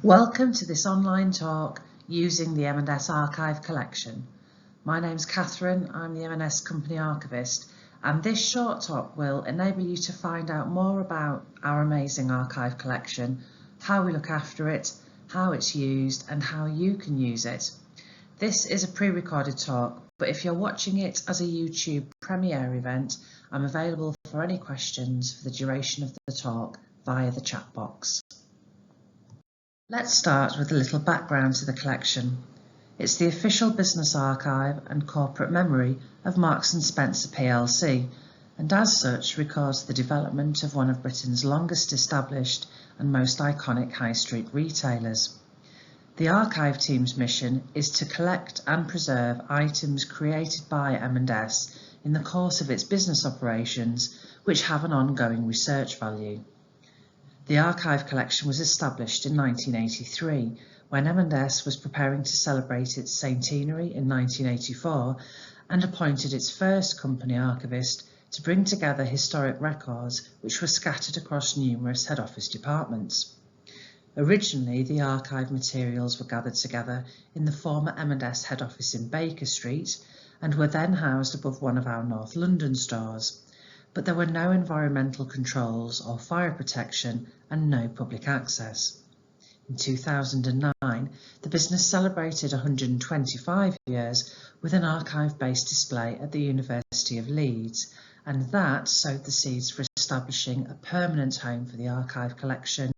Welcome to this online talk using the M&S Archive collection. My name's Catherine, I'm the M&S Company Archivist, and this short talk will enable you to find out more about our amazing archive collection, how we look after it, how it's used and how you can use it. This is a pre-recorded talk, but if you're watching it as a YouTube premiere event, I'm available for any questions for the duration of the talk via the chat box. Let's start with a little background to the collection. It's the official business archive and corporate memory of Marks & Spencer plc, and as such records the development of one of Britain's longest established and most iconic high street retailers. The archive team's mission is to collect and preserve items created by M&S in the course of its business operations, which have an ongoing research value. The archive collection was established in 1983 when M&S was preparing to celebrate its centenary in 1984 and appointed its first company archivist to bring together historic records which were scattered across numerous head office departments. Originally, the archive materials were gathered together in the former M&S head office in Baker Street and were then housed above one of our North London stores. But there were no environmental controls or fire protection and no public access. In 2009, the business celebrated 125 years with an archive-based display at the University of Leeds, and that sowed the seeds for establishing a permanent home for the archive collection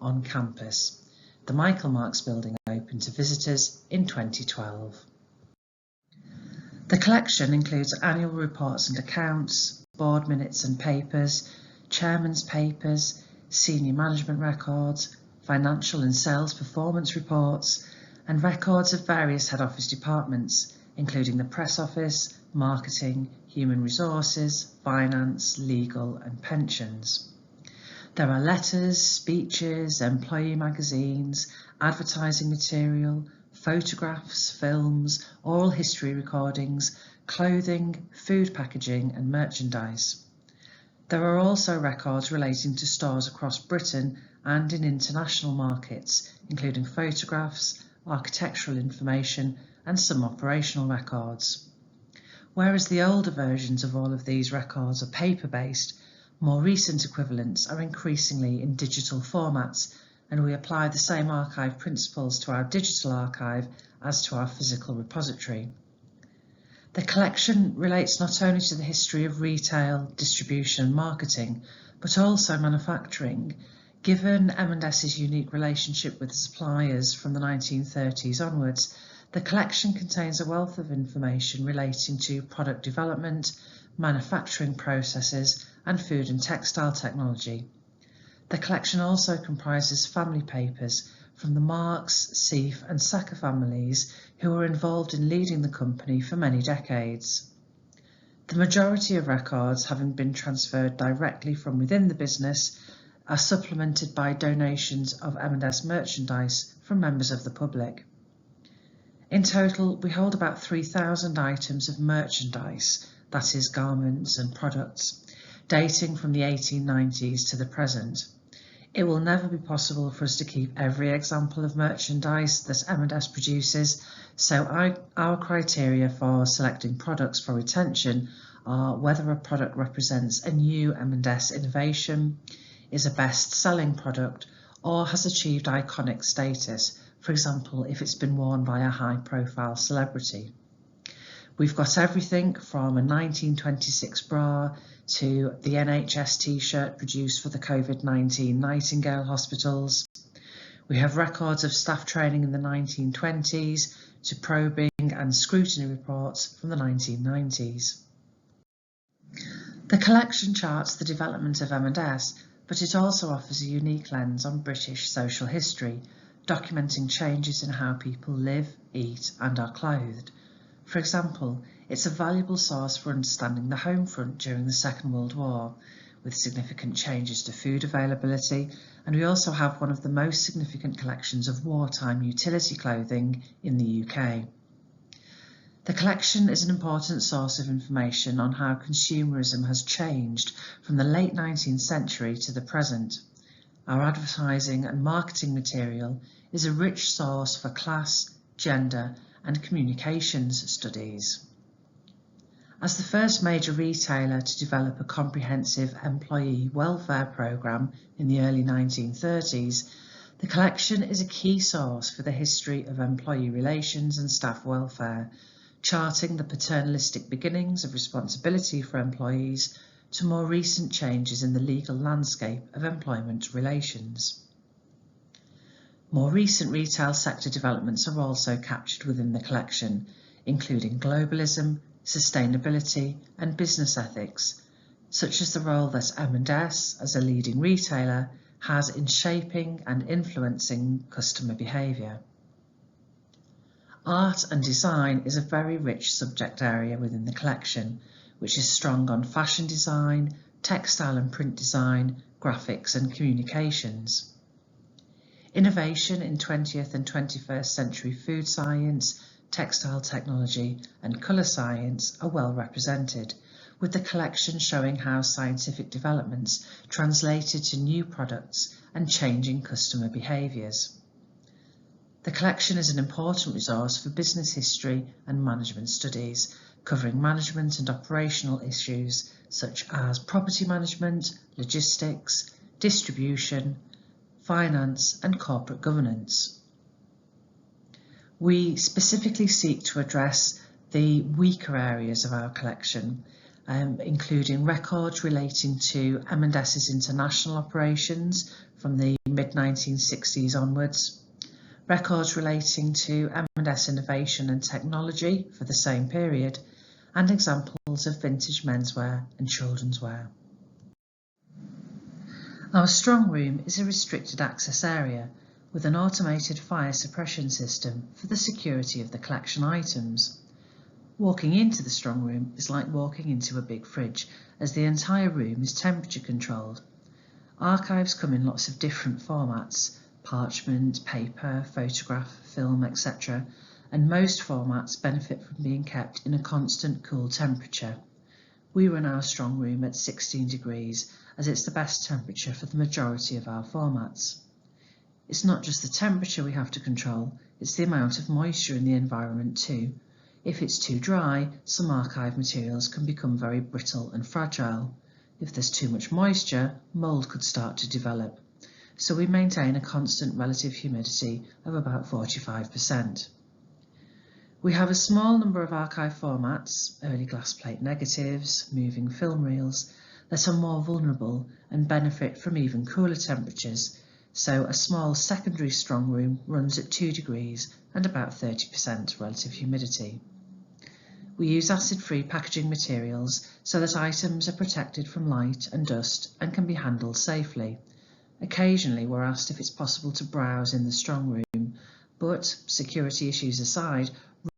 on campus. The Michael Marks building opened to visitors in 2012. The collection includes annual reports and accounts, board minutes and papers, chairman's papers, senior management records, financial and sales performance reports, and records of various head office departments, including the press office, marketing, human resources, finance, legal and pensions. There are letters, speeches, employee magazines, advertising material, photographs, films, oral history recordings, clothing, food packaging and merchandise. There are also records relating to stores across Britain and in international markets, including photographs, architectural information and some operational records. Whereas the older versions of all of these records are paper-based, more recent equivalents are increasingly in digital formats, and we apply the same archive principles to our digital archive as to our physical repository. The collection relates not only to the history of retail, distribution and marketing, but also manufacturing. Given M&S's unique relationship with suppliers from the 1930s onwards, the collection contains a wealth of information relating to product development, manufacturing processes and food and textile technology. The collection also comprises family papers from the Marks, Seif and Saka families who were involved in leading the company for many decades. The majority of records, having been transferred directly from within the business, are supplemented by donations of M&S merchandise from members of the public. In total, we hold about 3,000 items of merchandise, that is garments and products, dating from the 1890s to the present. It will never be possible for us to keep every example of merchandise that M&S produces, so our criteria for selecting products for retention are whether a product represents a new M&S innovation, is a best-selling product, or has achieved iconic status, for example, if it's been worn by a high-profile celebrity. We've got everything from a 1926 bra to the NHS t-shirt produced for the COVID-19 Nightingale hospitals. We have records of staff training in the 1920s to probing and scrutiny reports from the 1990s. The collection charts the development of M&S, but it also offers a unique lens on British social history, documenting changes in how people live, eat and are clothed. For example, it's a valuable source for understanding the home front during the Second World War, with significant changes to food availability, and we also have one of the most significant collections of wartime utility clothing in the UK. The collection is an important source of information on how consumerism has changed from the late 19th century to the present. our advertising and marketing material is a rich source for class, gender and communications studies. As the first major retailer to develop a comprehensive employee welfare programme in the early 1930s, the collection is a key source for the history of employee relations and staff welfare, charting the paternalistic beginnings of responsibility for employees to more recent changes in the legal landscape of employment relations. More recent retail sector developments are also captured within the collection, including globalism, sustainability and business ethics, such as the role that M&S, as a leading retailer, has in shaping and influencing customer behaviour. Art and design is a very rich subject area within the collection, which is strong on fashion design, textile and print design, graphics and communications. Innovation in 20th and 21st century food science, textile technology and colour science are well represented, with the collection showing how scientific developments translated to new products and changing customer behaviours. The collection is an important resource for business history and management studies, covering management and operational issues such as property management, logistics, distribution, finance and corporate governance. We specifically seek to address the weaker areas of our collection, including records relating to M&S's international operations from the mid-1960s onwards, records relating to M&S innovation and technology for the same period, and examples of vintage menswear and children's wear. Our strong room is a restricted access area with an automated fire suppression system for the security of the collection items. Walking into the strong room is like walking into a big fridge, as the entire room is temperature controlled. Archives come in lots of different formats: parchment, paper, photograph, film, etc. And most formats benefit from being kept in a constant cool temperature. We run our strong room at 16 degrees as it's the best temperature for the majority of our formats. It's not just the temperature we have to control, it's the amount of moisture in the environment too. If it's too dry, some archive materials can become very brittle and fragile. If there's too much moisture, mould could start to develop. So we maintain a constant relative humidity of about 45%. We have a small number of archive formats, early glass plate negatives, moving film reels, that are more vulnerable and benefit from even cooler temperatures, so a small secondary strong room runs at 2 degrees and about 30% relative humidity. We use acid-free packaging materials so that items are protected from light and dust and can be handled safely. Occasionally we're asked if it's possible to browse in the strong room, but security issues aside,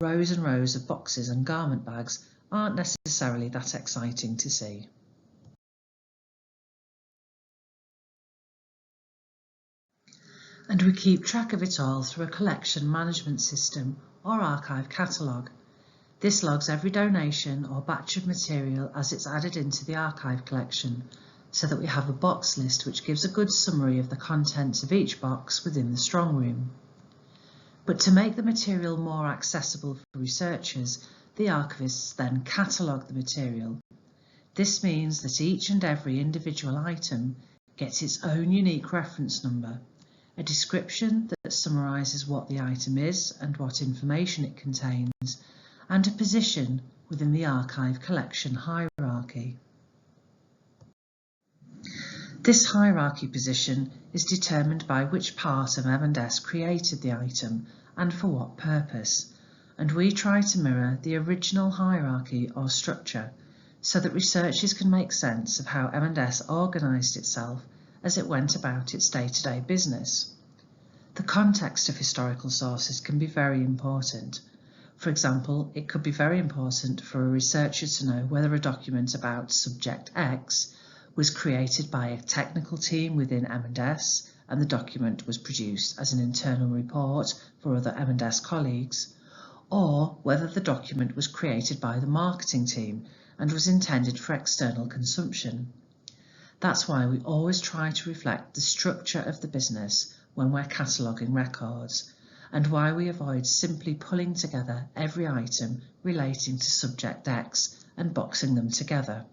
rows and rows of boxes and garment bags aren't necessarily that exciting to see. And we keep track of it all through a collection management system or archive catalogue. This logs every donation or batch of material as it's added into the archive collection, so that we have a box list which gives a good summary of the contents of each box within the strong room. But to make the material more accessible for researchers, the archivists then catalogue the material. This means that each and every individual item gets its own unique reference number, a description that summarises what the item is and what information it contains, and a position within the archive collection hierarchy. This hierarchy position is determined by which part of M&S created the item and for what purpose, and we try to mirror the original hierarchy or structure so that researchers can make sense of how M&S organised itself as it went about its day-to-day business. The context of historical sources can be very important. For example, it could be very important for a researcher to know whether a document about subject X was created by a technical team within M&S and the document was produced as an internal report for other M&S colleagues, or whether the document was created by the marketing team and was intended for external consumption. That's why we always try to reflect the structure of the business when we're cataloguing records, and why we avoid simply pulling together every item relating to Subject X and boxing them together.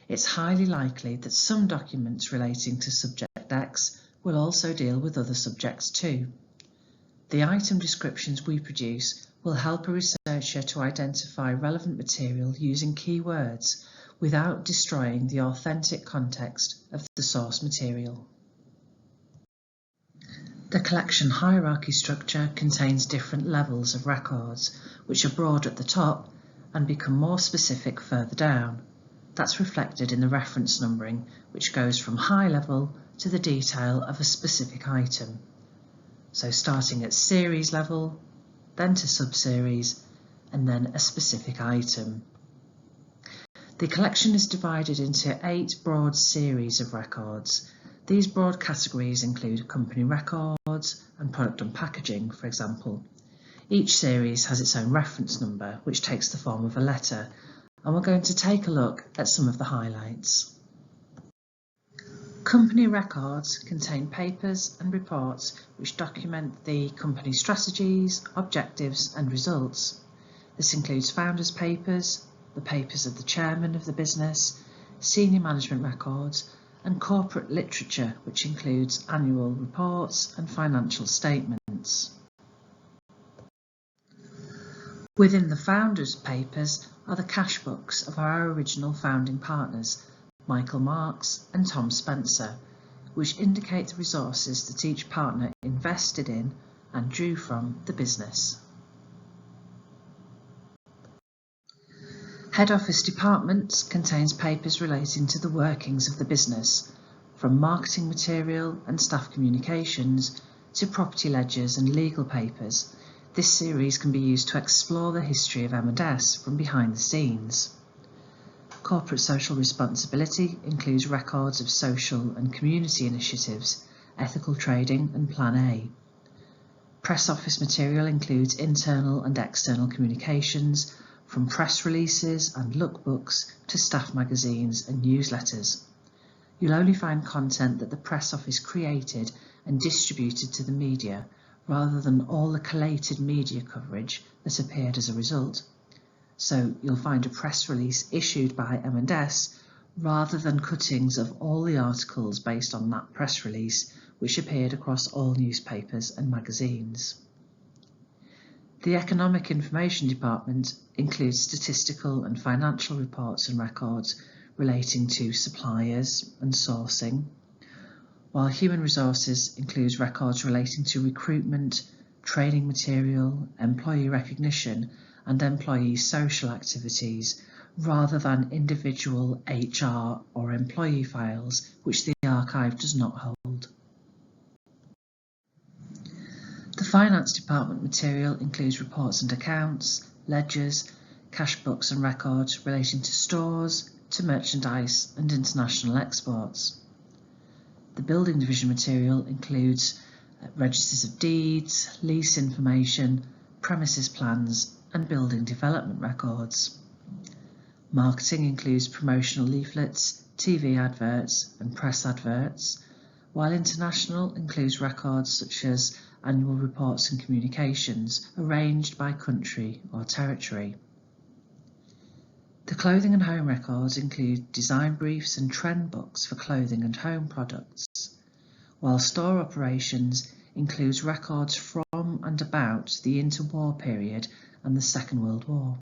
It's highly likely that some documents relating to Subject X will also deal with other subjects too. The item descriptions we produce will help a researcher to identify relevant material using keywords without destroying the authentic context of the source material. The collection hierarchy structure contains different levels of records, which are broad at the top and become more specific further down. That's reflected in the reference numbering, which goes from high level to the detail of a specific item. So starting at series level, then to subseries, and then a specific item. The collection is divided into 8 broad series of records. These broad categories include company records and product and packaging, for example. Each series has its own reference number, which takes the form of a letter, and we're going to take a look at some of the highlights. Company records contain papers and reports which document the company's strategies, objectives and results. This includes founders' papers, the papers of the chairman of the business, senior management records and corporate literature, which includes annual reports and financial statements. Within the founders' papers are the cash books of our original founding partners, Michael Marks and Tom Spencer, which indicate the resources that each partner invested in and drew from the business. Head Office Departments contains papers relating to the workings of the business, from marketing material and staff communications to property ledgers and legal papers. This series can be used to explore the history of M&S from behind the scenes. Corporate social responsibility includes records of social and community initiatives, ethical trading and Plan A. Press office material includes internal and external communications, from press releases and lookbooks to staff magazines and newsletters. You'll only find content that the press office created and distributed to the media, rather than all the collated media coverage that appeared as a result. So you'll find a press release issued by M&S rather than cuttings of all the articles based on that press release, which appeared across all newspapers and magazines. The Economic Information Department includes statistical and financial reports and records relating to suppliers and sourcing, while Human Resources includes records relating to recruitment, training material, employee recognition and employee social activities, rather than individual HR or employee files, which the archive does not hold. The Finance Department material includes reports and accounts, ledgers, cash books and records relating to stores, to merchandise and international exports. The Building Division material includes registers of deeds, lease information, premises plans and building development records. Marketing includes promotional leaflets, TV adverts and press adverts, while international includes records such as annual reports and communications arranged by country or territory. The clothing and home records include design briefs and trend books for clothing and home products, while store operations includes records from and about the interwar period and the Second World War.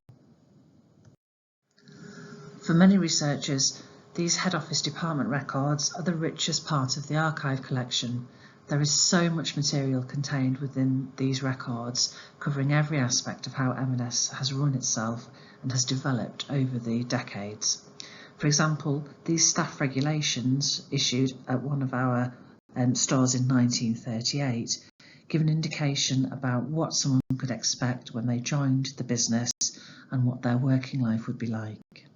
For many researchers, these head office department records are the richest part of the archive collection. There is so much material contained within these records, covering every aspect of how M&S has run itself and has developed over the decades. For example, these staff regulations issued at one of our stores in 1938 give an indication about what someone could expect when they joined the business and what their working life would be like.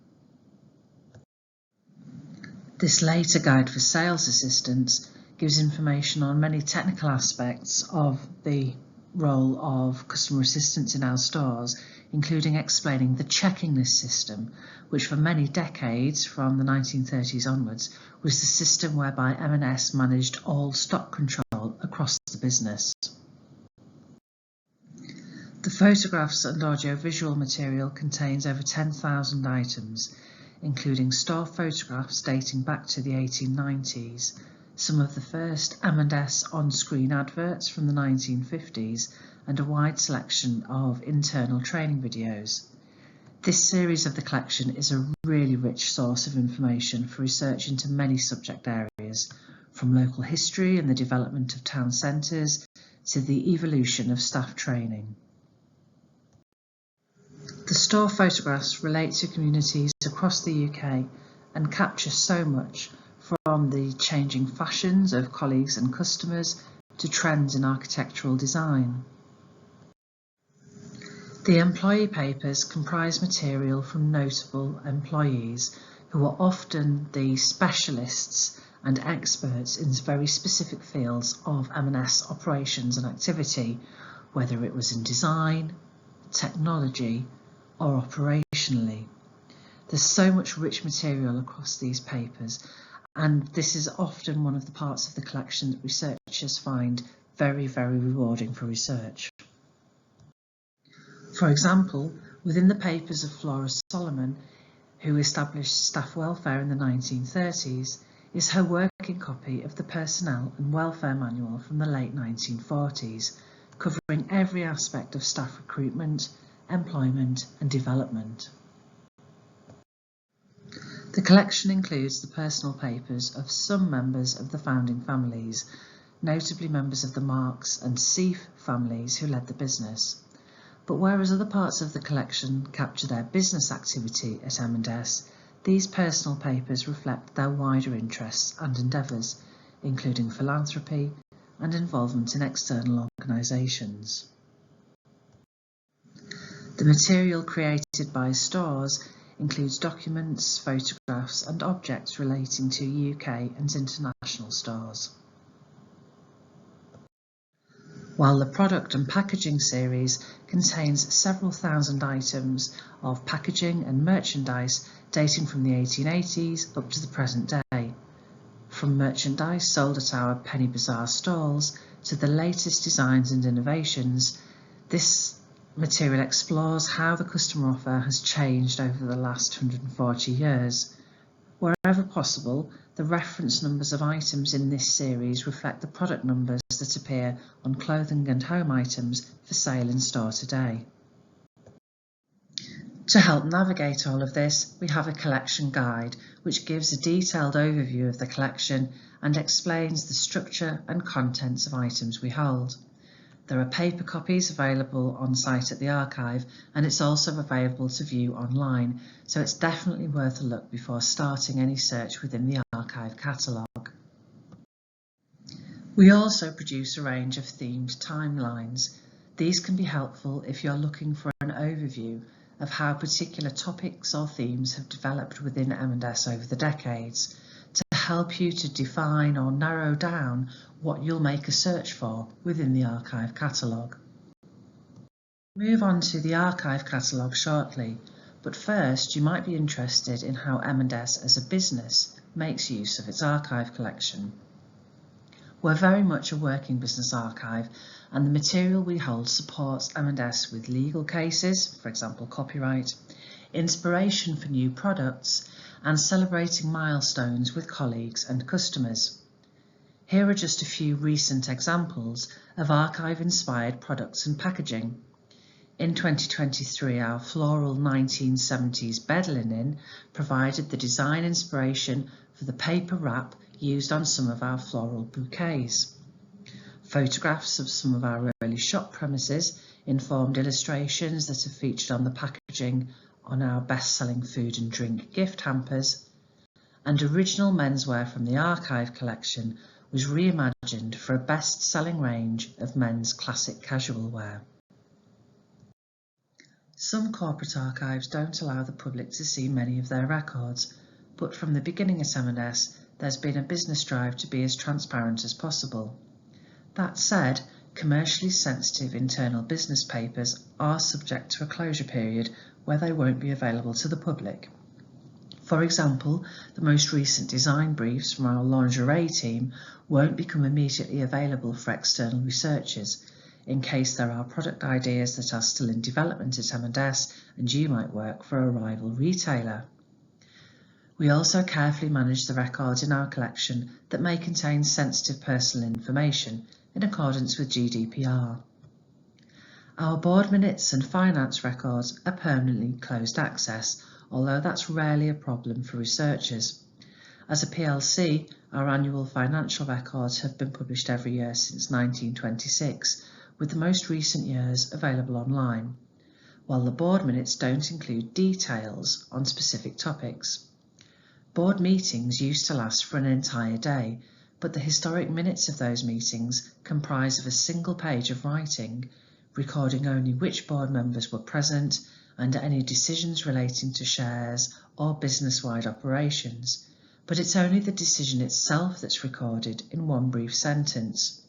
This later guide for sales assistants gives information on many technical aspects of the role of customer assistance in our stores, including explaining the checking list system, which for many decades, from the 1930s onwards, was the system whereby M&S managed all stock control across the business. The photographs and audiovisual material contains over 10,000 items, including store photographs dating back to the 1890s, some of the first M&S on-screen adverts from the 1950s, and a wide selection of internal training videos. This series of the collection is a really rich source of information for research into many subject areas, from local history and the development of town centres to the evolution of staff training. The store photographs relate to communities across the UK and capture so much, from the changing fashions of colleagues and customers to trends in architectural design. The employee papers comprise material from notable employees who are often the specialists and experts in very specific fields of M&S operations and activity, whether it was in design, technology, or operationally. There's so much rich material across these papers, and this is often one of the parts of the collection that researchers find very, very rewarding for research. For example, within the papers of Flora Solomon, who established staff welfare in the 1930s, is her working copy of the Personnel and Welfare Manual from the late 1940s, covering every aspect of staff recruitment, employment and development. The collection includes the personal papers of some members of the founding families, notably members of the Marks and Seif families who led the business. But whereas other parts of the collection capture their business activity at M&S, these personal papers reflect their wider interests and endeavours, including philanthropy and involvement in external organisations. The material created by stores includes documents, photographs and objects relating to UK and international stores. While the product and packaging series contains several thousand items of packaging and merchandise dating from the 1880s up to the present day, from merchandise sold at our Penny Bazaar stalls to the latest designs and innovations, this material explores how the customer offer has changed over the last 140 years. Wherever possible, the reference numbers of items in this series reflect the product numbers that appear on clothing and home items for sale in store today. To help navigate all of this, we have a collection guide which gives a detailed overview of the collection and explains the structure and contents of items we hold. There are paper copies available on site at the archive, and it's also available to view online, so it's definitely worth a look before starting any search within the archive catalogue. We also produce a range of themed timelines. These can be helpful if you're looking for an overview of how particular topics or themes have developed within M&S over the decades, to help you to define or narrow down what you'll make a search for within the archive catalogue. We'll move on to the archive catalogue shortly, but first you might be interested in how M&S as a business makes use of its archive collection. We're very much a working business archive, and the material we hold supports M&S with legal cases, for example copyright, inspiration for new products, and celebrating milestones with colleagues and customers. Here are just a few recent examples of archive-inspired products and packaging. In 2023, our floral 1970s bed linen provided the design inspiration for the paper wrap used on some of our floral bouquets. Photographs of some of our early shop premises informed illustrations that are featured on the packaging on our best-selling food and drink gift hampers, and original menswear from the archive collection was reimagined for a best-selling range of men's classic casual wear. Some corporate archives don't allow the public to see many of their records, but from the beginning at M&S, there's been a business drive to be as transparent as possible. That said, commercially sensitive internal business papers are subject to a closure period where they won't be available to the public. For example, the most recent design briefs from our lingerie team won't become immediately available for external researchers in case there are product ideas that are still in development at M&S and you might work for a rival retailer. We also carefully manage the records in our collection that may contain sensitive personal information in accordance with GDPR. Our board minutes and finance records are permanently closed access, although that's rarely a problem for researchers. As a PLC, our annual financial records have been published every year since 1926, with the most recent years available online, while the board minutes don't include details on specific topics. Board meetings used to last for an entire day, but the historic minutes of those meetings comprise of a single page of writing, recording only which board members were present and any decisions relating to shares or business-wide operations, but it's only the decision itself that's recorded in one brief sentence.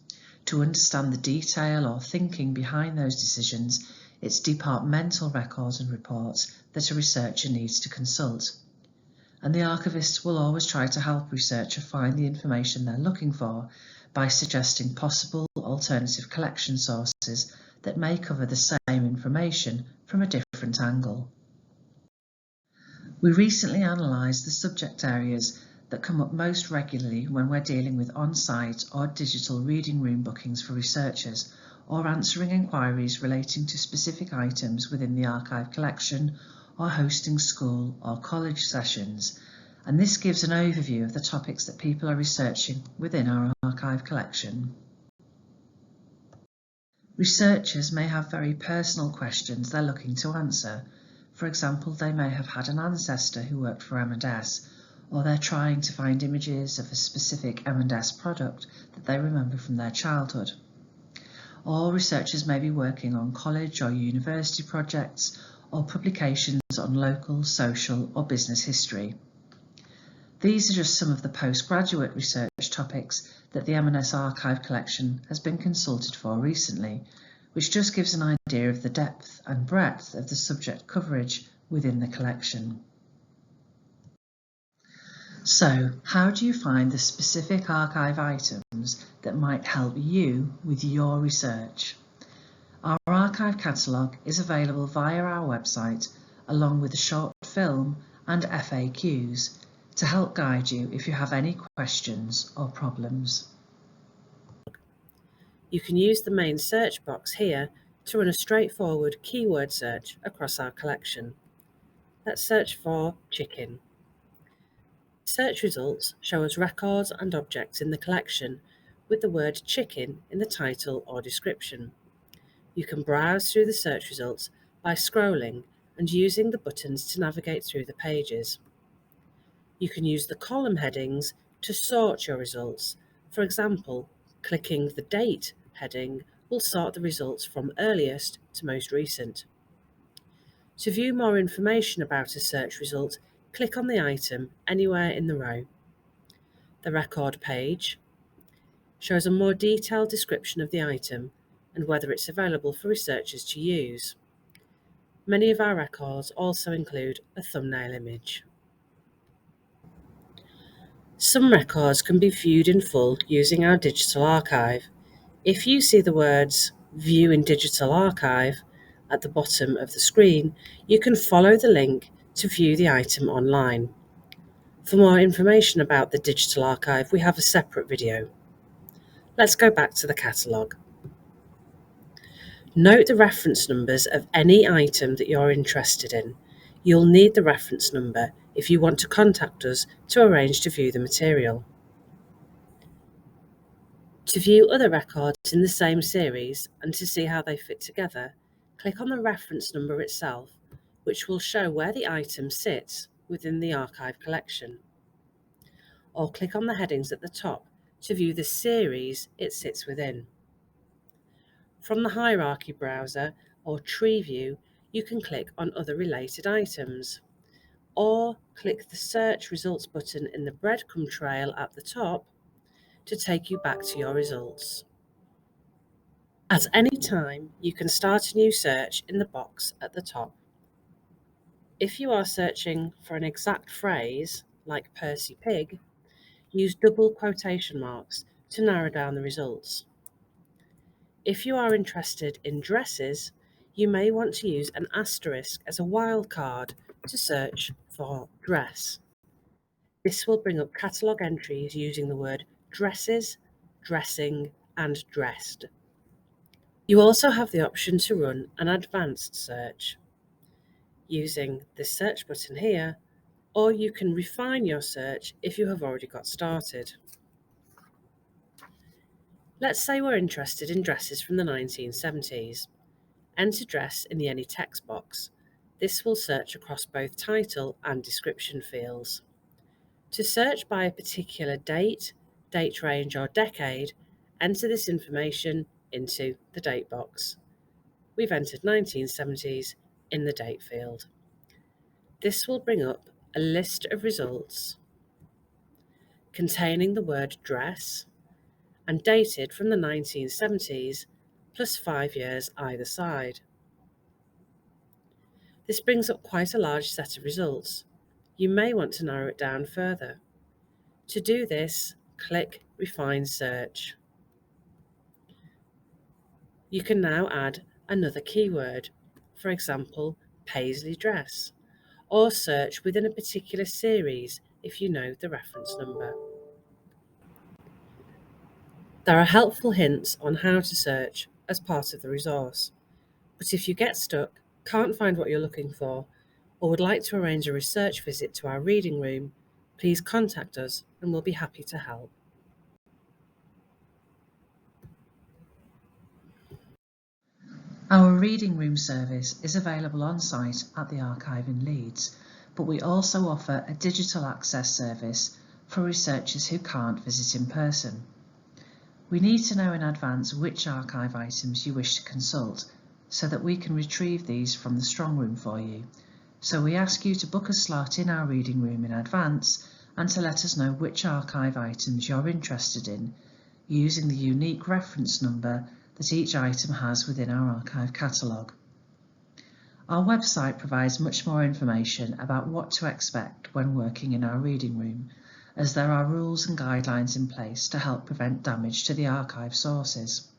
To understand the detail or thinking behind those decisions, it's departmental records and reports that a researcher needs to consult. And the archivists will always try to help a researcher find the information they're looking for by suggesting possible alternative collection sources that may cover the same information from a different angle. We recently analysed the subject areas that come up most regularly when we're dealing with on-site or digital reading room bookings for researchers, or answering inquiries relating to specific items within the archive collection, or hosting school or college sessions, and this gives an overview of the topics that people are researching within our archive collection. Researchers may have very personal questions they're looking to answer. For example, they may have had an ancestor who worked for M&S, or they're trying to find images of a specific M&S product that they remember from their childhood. Or researchers may be working on college or university projects or publications on local, social or business history. These are just some of the postgraduate research topics that the M&S Archive collection has been consulted for recently, which just gives an idea of the depth and breadth of the subject coverage within the collection. So, how do you find the specific archive items that might help you with your research? Our archive catalogue is available via our website, along with a short film and FAQs, to help guide you if you have any questions or problems. You can use the main search box here to run a straightforward keyword search across our collection. Let's search for chicken. Search results show us records and objects in the collection with the word chicken in the title or description. You can browse through the search results by scrolling and using the buttons to navigate through the pages. You can use the column headings to sort your results. For example, clicking the date heading will sort the results from earliest to most recent. To view more information about a search result, click on the item anywhere in the row. The record page shows a more detailed description of the item and whether it's available for researchers to use. Many of our records also include a thumbnail image. Some records can be viewed in full using our digital archive. If you see the words View in Digital Archive at the bottom of the screen, you can follow the link to view the item online. For more information about the digital archive, we have a separate video. Let's go back to the catalogue. Note the reference numbers of any item that you're interested in. You'll need the reference number if you want to contact us to arrange to view the material. To view other records in the same series and to see how they fit together, click on the reference number itself, which will show where the item sits within the archive collection. Or click on the headings at the top to view the series it sits within. From the hierarchy browser or tree view, you can click on other related items, or click the search results button in the breadcrumb trail at the top to take you back to your results. At any time, you can start a new search in the box at the top. If you are searching for an exact phrase, like Percy Pig, use double quotation marks to narrow down the results. If you are interested in dresses, you may want to use an asterisk as a wildcard to search for dress. This will bring up catalogue entries using the word dresses, dressing, and dressed. You also have the option to run an advanced search using this search button here, or you can refine your search if you have already got started. Let's say we're interested in dresses from the 1970s. Enter dress in the Any text box. This will search across both title and description fields. To search by a particular date, date range, or decade, enter this information into the date box. We've entered 1970s in the date field. This will bring up a list of results containing the word dress and dated from the 1970s plus 5 years either side. This brings up quite a large set of results. You may want to narrow it down further. To do this, click Refine Search. You can now add another keyword, for example, Paisley dress, or search within a particular series if you know the reference number. There are helpful hints on how to search as part of the resource, but if you get stuck, can't find what you're looking for, or would like to arrange a research visit to our reading room, please contact us and we'll be happy to help. Our reading room service is available on site at the archive in Leeds, but we also offer a digital access service for researchers who can't visit in person. We need to know in advance which archive items you wish to consult so that we can retrieve these from the strong room for you. So we ask you to book a slot in our reading room in advance and to let us know which archive items you're interested in using the unique reference number that each item has within our archive catalogue. Our website provides much more information about what to expect when working in our reading room, as there are rules and guidelines in place to help prevent damage to the archive sources.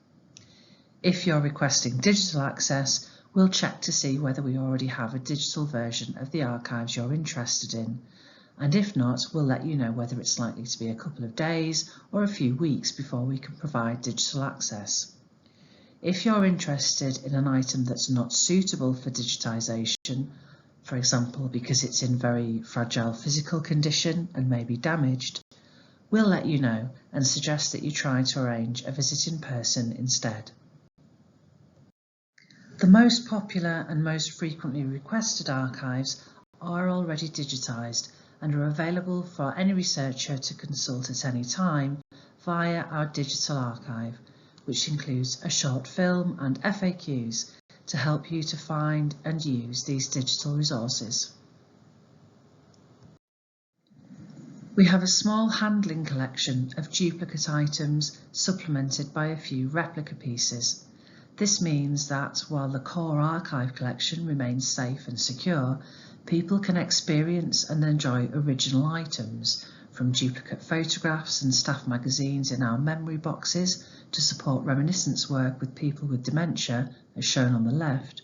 If you're requesting digital access, we'll check to see whether we already have a digital version of the archives you're interested in, and if not, we'll let you know whether it's likely to be a couple of days or a few weeks before we can provide digital access. If you're interested in an item that's not suitable for digitisation, for example because it's in very fragile physical condition and may be damaged, we'll let you know and suggest that you try to arrange a visit in person instead. The most popular and most frequently requested archives are already digitised and are available for any researcher to consult at any time via our digital archive, which includes a short film and FAQs to help you to find and use these digital resources. We have a small handling collection of duplicate items supplemented by a few replica pieces. This means that while the core archive collection remains safe and secure, people can experience and enjoy original items, from duplicate photographs and staff magazines in our memory boxes to support reminiscence work with people with dementia, as shown on the left,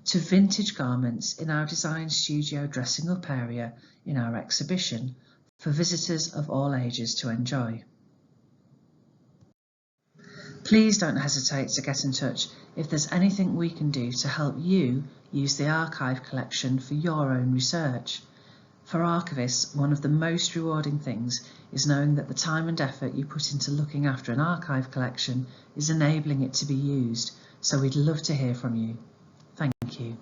to vintage garments in our design studio dressing up area in our exhibition for visitors of all ages to enjoy. Please don't hesitate to get in touch if there's anything we can do to help you use the archive collection for your own research. For archivists, one of the most rewarding things is knowing that the time and effort you put into looking after an archive collection is enabling it to be used, so we'd love to hear from you. Thank you.